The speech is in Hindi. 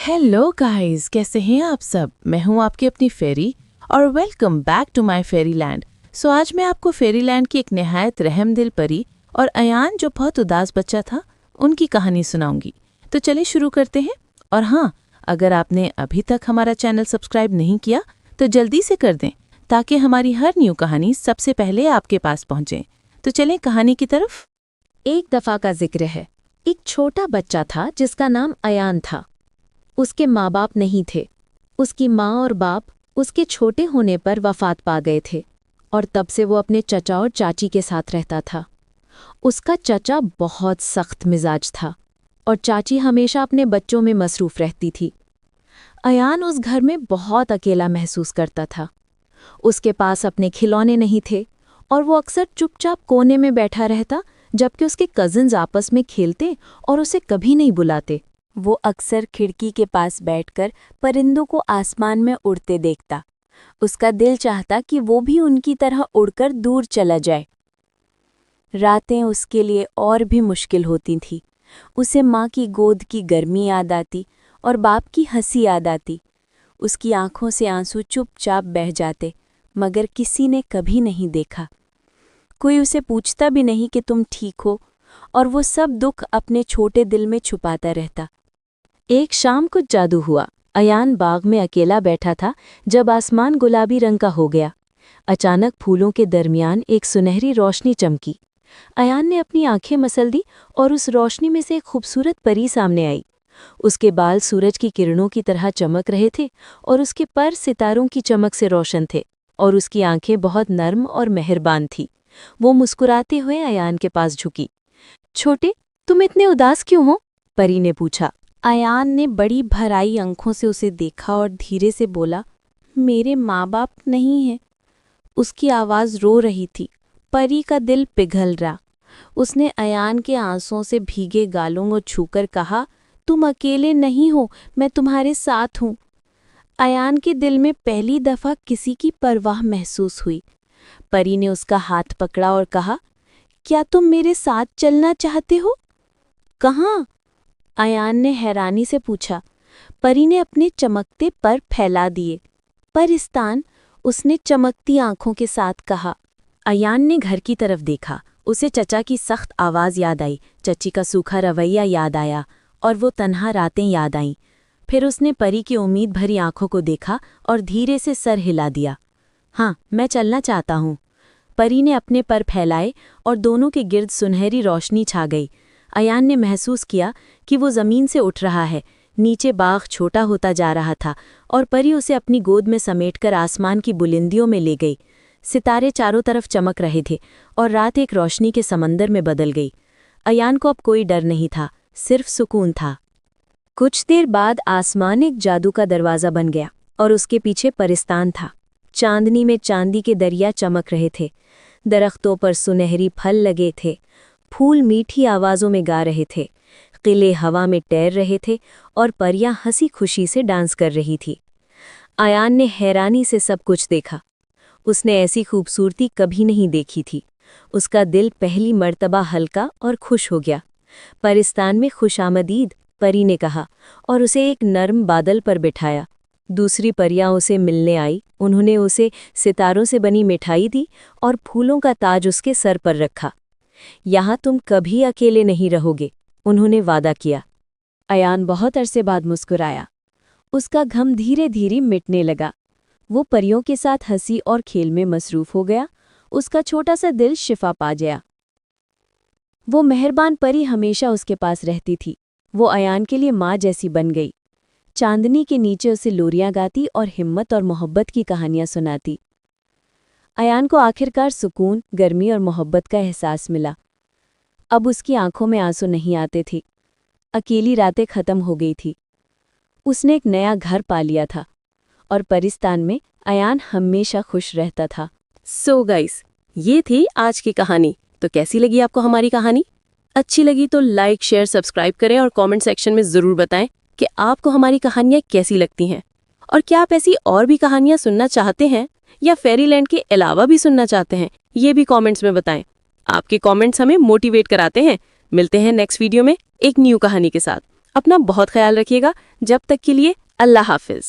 हेलो गाइस, कैसे हैं आप सब। मैं हूं आपकी अपनी फेरी और welcome back to my fairy land. So आज मैं आपको फेरी लैंड की एक निहायत रहमदिल परी और अयान जो बहुत उदास बच्चा था उनकी कहानी सुनाऊंगी। तो चलिए शुरू करते हैं। और हाँ, अगर आपने अभी तक हमारा चैनल सब्सक्राइब नहीं किया तो जल्दी से कर दें ताकि हमारी हर न्यू कहानी सबसे पहले आपके पास पहुंचे। तो चलें कहानी की तरफ। एक दफा का जिक्र है। एक छोटा बच्चा था जिसका नाम अयान था। उसके माँ बाप नहीं थे। उसकी माँ और बाप उसके छोटे होने पर वफात पा गए थे और तब से वो अपने चचा और चाची के साथ रहता था। उसका चचा बहुत सख्त मिजाज था और चाची हमेशा अपने बच्चों में मसरूफ रहती थी। अयान उस घर में बहुत अकेला महसूस करता था। उसके पास अपने खिलौने नहीं थे और वो अक्सर चुपचाप कोने में बैठा रहता, जबकि उसके कजिन्स आपस में खेलते और उसे कभी नहीं बुलाते। वो अक्सर खिड़की के पास बैठकर परिंदों को आसमान में उड़ते देखता। उसका दिल चाहता कि वो भी उनकी तरह उड़कर दूर चला जाए। रातें उसके लिए और भी मुश्किल होती थीं। उसे माँ की गोद की गर्मी याद आती और बाप की हंसी याद आती। उसकी आंखों से आंसू चुपचाप बह जाते, मगर किसी ने कभी नहीं देखा। कोई उसे पूछता भी नहीं कि तुम ठीक हो, और वो सब दुख अपने छोटे दिल में छुपाता रहता। एक शाम कुछ जादू हुआ। अयान बाग में अकेला बैठा था जब आसमान गुलाबी रंग का हो गया। अचानक फूलों के दरमियान एक सुनहरी रोशनी चमकी। अयान ने अपनी आंखें मसल दी और उस रोशनी में से एक खूबसूरत परी सामने आई। उसके बाल सूरज की किरणों की तरह चमक रहे थे और उसके पर सितारों की चमक से रोशन थे, और उसकी आंखें बहुत नर्म और मेहरबान थीं। वो मुस्कुराते हुए अयान के पास झुकी। छोटे, तुम इतने उदास क्यों हो? परी ने पूछा। अयान ने बड़ी भराई आंखों से उसे देखा और धीरे से बोला, मेरे माँ बाप नहीं हैं। उसकी आवाज़ रो रही थी। परी का दिल पिघल रहा। उसने अयान के आंसुओं से भीगे गालों को छूकर कहा, तुम अकेले नहीं हो, मैं तुम्हारे साथ हूँ। अयान के दिल में पहली दफ़ा किसी की परवाह महसूस हुई। परी ने उसका हाथ पकड़ा और कहा, क्या तुम मेरे साथ चलना चाहते हो? कहाँ? अयान ने हैरानी से पूछा। परी ने अपने चमकते पर फैला दिए। परिस्तान, उसने चमकती आंखों के साथ कहा। अयान ने घर की तरफ देखा। उसे चचा की सख्त आवाज़ याद आई, चची का सूखा रवैया याद आया और वो तन्हा रातें याद आईं। फिर उसने परी की उम्मीद भरी आंखों को देखा और धीरे से सर हिला दिया। हाँ, मैं चलना चाहता हूँ। परी ने अपने पर फैलाए और दोनों के गिर्द सुनहरी रोशनी छा गई। अयान ने महसूस किया कि वो ज़मीन से उठ रहा है। नीचे बाग छोटा होता जा रहा था और परी उसे अपनी गोद में समेटकर आसमान की बुलंदियों में ले गई। सितारे चारों तरफ चमक रहे थे और रात एक रोशनी के समंदर में बदल गई। अयान को अब कोई डर नहीं था, सिर्फ सुकून था। कुछ देर बाद आसमान एक जादू का दरवाज़ा बन गया और उसके पीछे परिस्तान था। चांदनी में चांदी के दरिया चमक रहे थे। दरख्तों पर सुनहरी फल लगे थे। फूल मीठी आवाज़ों में गा रहे थे। किले हवा में तैर रहे थे और परियां हंसी खुशी से डांस कर रही थी। अयान ने हैरानी से सब कुछ देखा। उसने ऐसी खूबसूरती कभी नहीं देखी थी। उसका दिल पहली मर्तबा हल्का और खुश हो गया। परिस्तान में खुशामदीद, परी ने कहा और उसे एक नर्म बादल पर बिठाया। दूसरी परियां उसे मिलने आई। उन्होंने उसे सितारों से बनी मिठाई दी और फूलों का ताज उसके सर पर रखा। यहाँ तुम कभी अकेले नहीं रहोगे, उन्होंने वादा किया। अयान बहुत अरसे बाद मुस्कुराया। उसका गम धीरे धीरे मिटने लगा। वो परियों के साथ हंसी और खेल में मसरूफ हो गया। उसका छोटा सा दिल शिफा पा गया। वो मेहरबान परी हमेशा उसके पास रहती थी। वो अयान के लिए माँ जैसी बन गई। चांदनी के नीचे उसे लोरियां गाती और हिम्मत और मोहब्बत की कहानियां सुनाती। अयान को आखिरकार सुकून, गर्मी और मोहब्बत का एहसास मिला। अब उसकी आंखों में आंसू नहीं आते थे। अकेली रातें खत्म हो गई थी। उसने एक नया घर पा लिया था और परिस्तान में अयान हमेशा खुश रहता था। सो गाइस, ये थी आज की कहानी। तो कैसी लगी आपको हमारी कहानी? अच्छी लगी तो लाइक, शेयर, सब्सक्राइब करें और कमेंट सेक्शन में ज़रूर बताएं कि आपको हमारी कहानियाँ कैसी लगती हैं और क्या आप ऐसी और भी कहानियाँ सुनना चाहते हैं या फेरीलैंड के अलावा भी सुनना चाहते हैं, ये भी कमेंट्स में बताएं। आपके कमेंट्स हमें मोटिवेट कराते हैं। मिलते हैं नेक्स्ट वीडियो में एक न्यू कहानी के साथ। अपना बहुत ख्याल रखिएगा। जब तक के लिए अल्लाह हाफिज।